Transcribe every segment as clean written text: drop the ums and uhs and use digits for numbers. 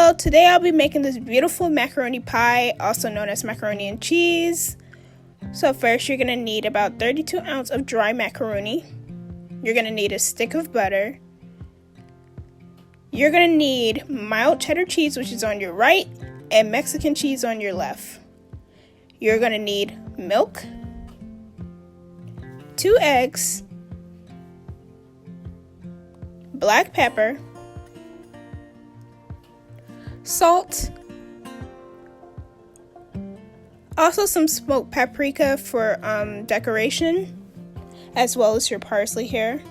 So today I'll be making this beautiful macaroni pie, also known as macaroni and cheese. So first you're going to need about 32 ounces of dry macaroni. You're going to need a stick of butter. You're going to need mild cheddar cheese, which is on your right, and Mexican cheese on your left. You're going to need milk, 2 eggs, black pepper, salt, also some smoked paprika for decoration, as well as your parsley here.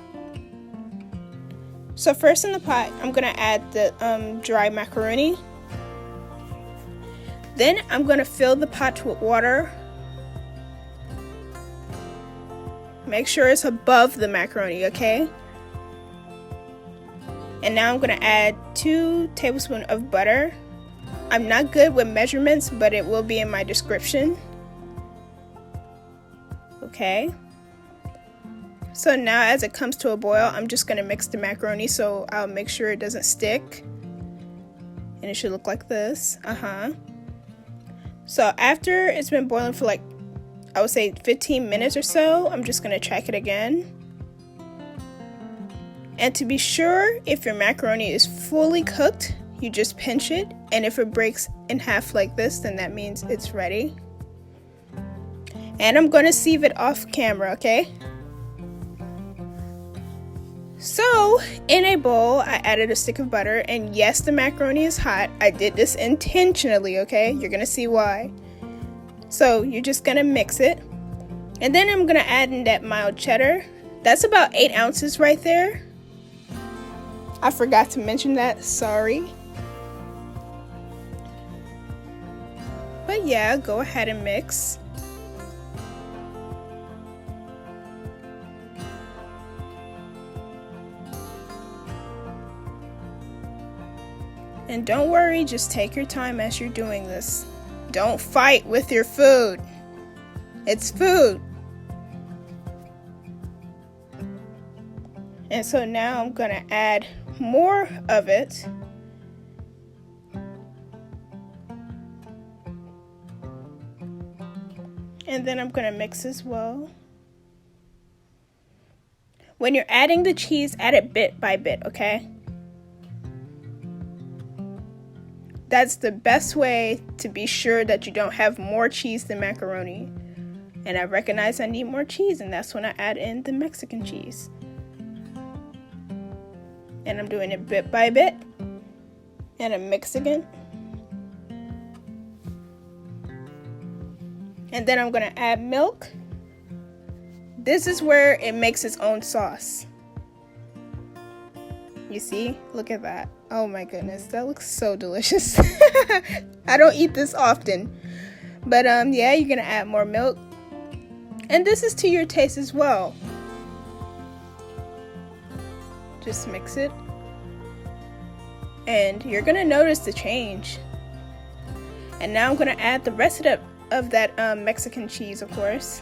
So first in the pot, I'm going to add the dry macaroni. Then I'm going to fill the pot with water. Make sure it's above the macaroni, okay? And now I'm going to add 2 tablespoons of butter. I'm not good with measurements, but it will be in my description. Okay. So now as it comes to a boil, I'm just going to mix the macaroni so I'll make sure it doesn't stick. And it should look like this. So after it's been boiling for like, I would say 15 minutes or so, I'm just going to check it again. And to be sure if your macaroni is fully cooked, you just pinch it, and if it breaks in half like this, then that means it's ready. And I'm going to sieve it off camera, okay? So in a bowl, I added a stick of butter, and yes, the macaroni is hot. I did this intentionally, okay? You're going to see why. So you're just going to mix it. And then I'm going to add in that mild cheddar. That's about 8 ounces right there. I forgot to mention that, sorry. But yeah, go ahead and mix. And don't worry, just take your time as you're doing this. Don't fight with your food. It's food. And so now I'm gonna add more of it. And then I'm gonna mix as well. When you're adding the cheese, add it bit by bit, okay? That's the best way to be sure that you don't have more cheese than macaroni. And I recognize I need more cheese, and that's when I add in the Mexican cheese. And I'm doing it bit by bit. And I mix again. And then I'm going to add milk. This is where it makes its own sauce. You see? Look at that. Oh my goodness, that looks so delicious. I don't eat this often. But yeah, you're going to add more milk. And this is to your taste as well. Just mix it. And you're going to notice the change. And now I'm going to add the rest of that Mexican cheese, of course.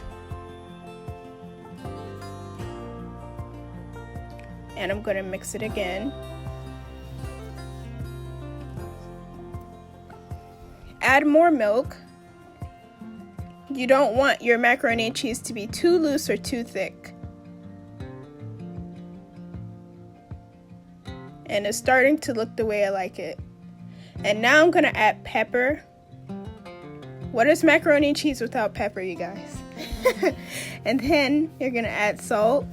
And I'm going to mix it again. Add more milk. You don't want your macaroni and cheese to be too loose or too thick. And it's starting to look the way I like it. And now I'm going to add pepper. What is macaroni and cheese without pepper, you guys? And then you're going to add salt.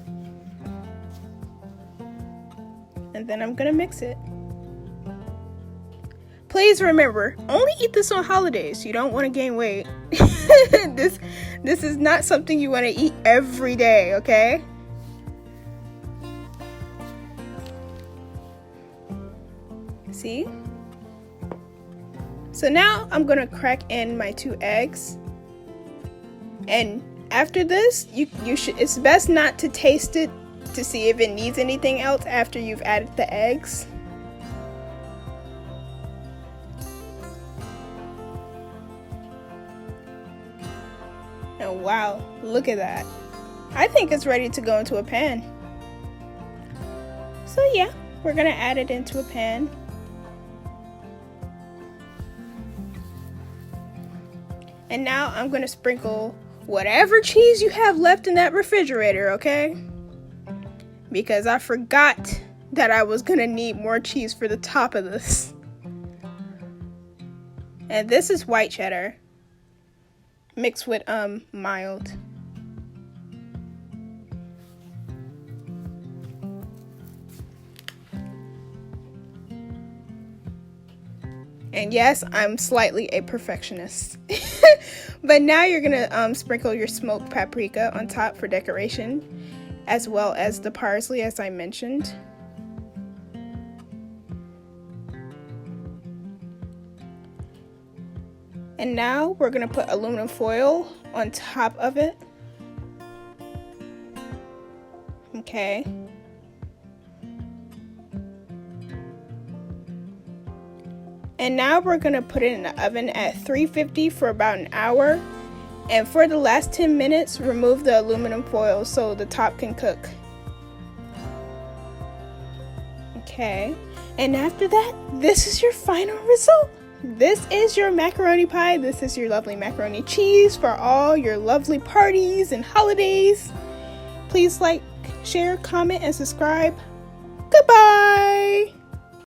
And then I'm going to mix it. Please remember, only eat this on holidays. You don't want to gain weight. This is not something you want to eat every day, okay? See? So now I'm going to crack in my 2 eggs. And after this, you should, it's best not to taste it to see if it needs anything else after you've added the eggs. And wow, look at that. I think it's ready to go into a pan. So yeah, we're gonna add it into a pan. And now I'm going to sprinkle whatever cheese you have left in that refrigerator, okay? Because I forgot that I was going to need more cheese for the top of this. And this is white cheddar mixed with mild. And yes, I'm slightly a perfectionist. But now you're gonna sprinkle your smoked paprika on top for decoration, as well as the parsley, as I mentioned. And now we're gonna put aluminum foil on top of it. Okay. And now we're gonna put it in the oven at 350 for about an hour. And for the last 10 minutes, remove the aluminum foil so the top can cook. Okay. And after that, this is your final result. This is your macaroni pie. This is your lovely macaroni cheese for all your lovely parties and holidays. Please like, share, comment, and subscribe. Goodbye!